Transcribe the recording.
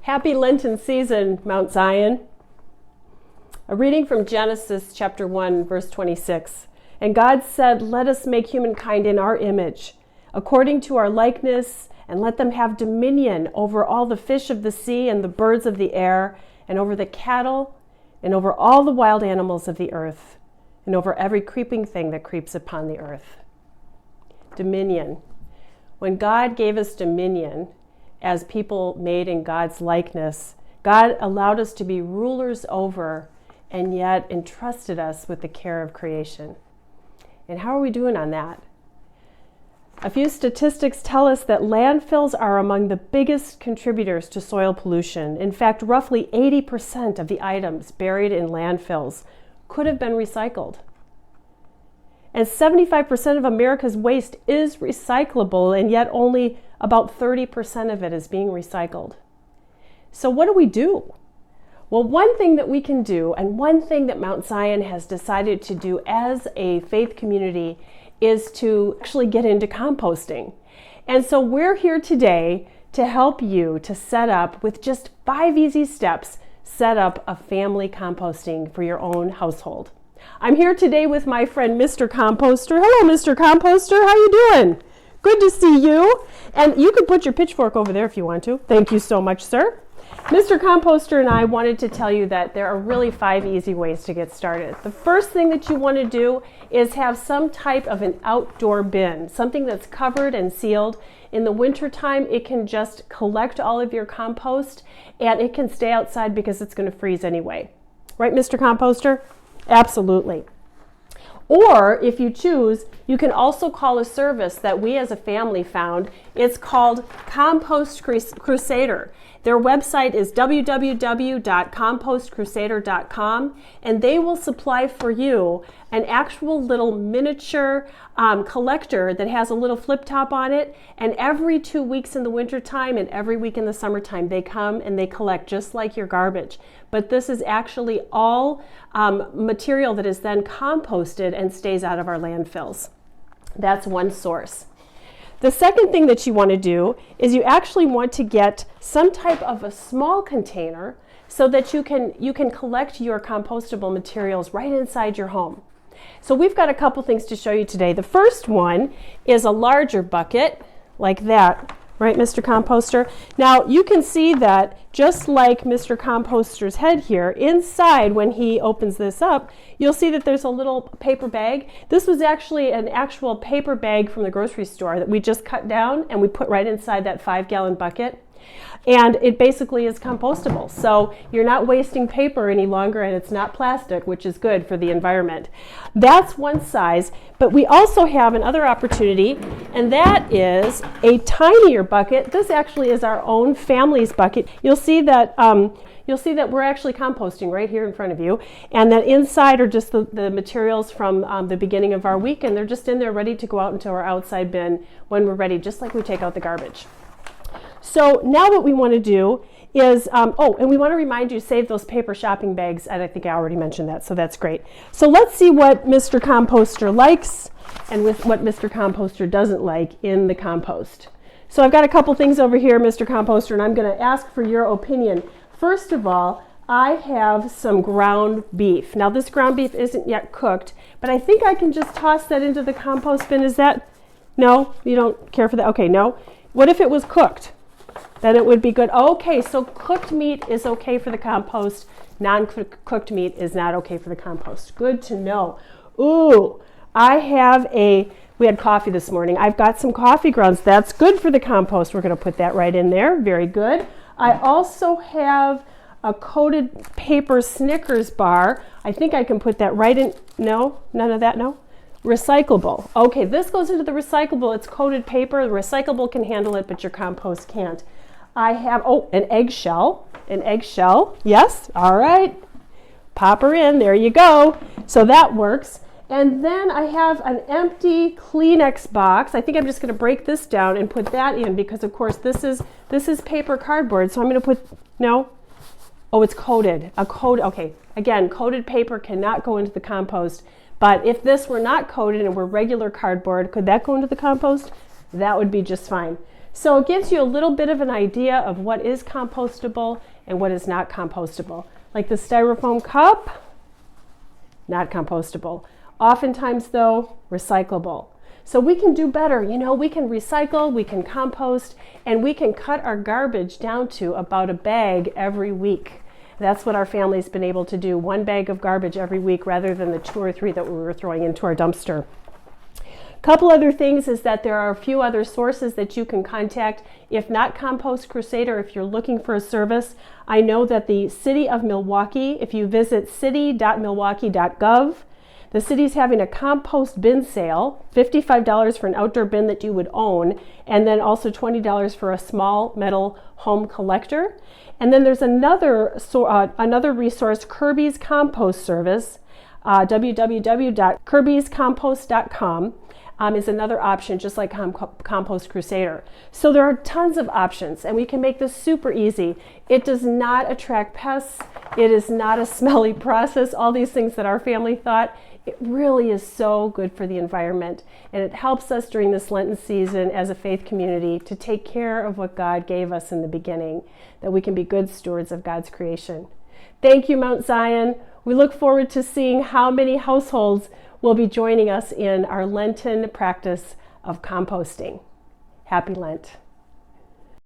Happy Lenten season, Mount Zion. A reading from Genesis chapter 1, verse 26. And God said, "Let us make humankind in our image, according to our likeness, and let them have dominion over all the fish of the sea and the birds of the air, and over the cattle, and over all the wild animals of the earth, and over every creeping thing that creeps upon the earth." Dominion. When God gave us dominion, as people made in God's likeness, God allowed us to be rulers over and yet entrusted us with the care of creation. And how are we doing on that? A few statistics tell us that landfills are among the biggest contributors to soil pollution. In fact, roughly 80% of the items buried in landfills could have been recycled. And 75% of America's waste is recyclable, and yet only about 30% of it is being recycled. So what do we do? Well, one thing that we can do, and one thing that Mount Zion has decided to do as a faith community, is to actually get into composting. And so we're here today to help you to set up, with just 5 easy steps, set up a family composting for your own household. I'm here today with my friend, Mr. Composter. Hello, Mr. Composter. How you doing? Good to see you. And you can put your pitchfork over there if you want to. Thank you so much, sir. Mr. Composter and I wanted to tell you that there are really 5 easy ways to get started. The first thing that you want to do is have some type of an outdoor bin, something that's covered and sealed. In the wintertime, it can just collect all of your compost, and it can stay outside because it's going to freeze anyway. Right, Mr. Composter? Absolutely. Or if you choose, you can also call a service that we as a family found. It's called Compost Crusader. Their website is www.compostcrusader.com, and they will supply for you an actual little miniature collector that has a little flip top on it. And every 2 weeks in the wintertime and every week in the summertime, they come and they collect just like your garbage. But this is actually all material that is then composted and stays out of our landfills. That's one source. The second thing that you want to do is you actually want to get some type of a small container so that you can collect your compostable materials right inside your home. So we've got a couple things to show you today. The first one is a larger bucket like that. Right, Mr. Composter? Now, you can see that just like Mr. Composter's head here, inside when he opens this up, you'll see that there's a little paper bag. This was actually an actual paper bag from the grocery store that we just cut down and we put right inside that 5-gallon bucket. And it basically is compostable. So you're not wasting paper any longer, and it's not plastic, which is good for the environment. That's one size, but we also have another opportunity, and that is a tinier bucket. This actually is our own family's bucket. You'll see that we're actually composting right here in front of you, and that inside are just the materials from the beginning of our week, and they're just in there ready to go out into our outside bin when we're ready, just like we take out the garbage. So now what we want to do is, and we want to remind you to save those paper shopping bags, and I think I already mentioned that, so that's great. So let's see what Mr. Composter likes and with what Mr. Composter doesn't like in the compost. So I've got a couple things over here, Mr. Composter, and I'm going to ask for your opinion. First of all, I have some ground beef. Now this ground beef isn't yet cooked, but I think I can just toss that into the compost bin. Is that, no? You don't care for that? Okay, no. What if it was cooked? Then it would be good. Okay, so cooked meat is okay for the compost. Non-cooked meat is not okay for the compost. Good to know. Ooh, we had coffee this morning. I've got some coffee grounds. That's good for the compost. We're going to put that right in there. Very good. I also have a coated paper Snickers bar. I think I can put that right in. No, none of that, no? Recyclable. Okay, this goes into the recyclable. It's coated paper. The recyclable can handle it, but your compost can't. I have, an eggshell. An eggshell. Yes, all right. Pop her in. There you go. So that works. And then I have an empty Kleenex box. I think I'm just going to break this down and put that in because, of course, this is paper cardboard. So I'm going to put, no? Oh, it's coated. Okay. Again, coated paper cannot go into the compost. But if this were not coated and were regular cardboard, could that go into the compost? That would be just fine. So it gives you a little bit of an idea of what is compostable and what is not compostable. Like the styrofoam cup, not compostable. Oftentimes though, recyclable. So we can do better, we can recycle, we can compost, and we can cut our garbage down to about a bag every week. That's what our family's been able to do, 1 bag of garbage every week rather than the 2 or 3 that we were throwing into our dumpster. Couple other things is that there are a few other sources that you can contact. If not Compost Crusader, if you're looking for a service, I know that the City of Milwaukee, if you visit city.milwaukee.gov, the city's having a compost bin sale, $55 for an outdoor bin that you would own, and then also $20 for a small metal home collector. And then there's another resource, Kirby's Compost Service, www.kirbyscompost.com. Is another option, just like Compost Crusader. So there are tons of options, and we can make this super easy. It does not attract pests. It is not a smelly process. All these things that our family thought, it really is so good for the environment. And it helps us during this Lenten season as a faith community to take care of what God gave us in the beginning, that we can be good stewards of God's creation. Thank you, Mount Zion. We look forward to seeing how many households will be joining us in our Lenten practice of composting. Happy Lent.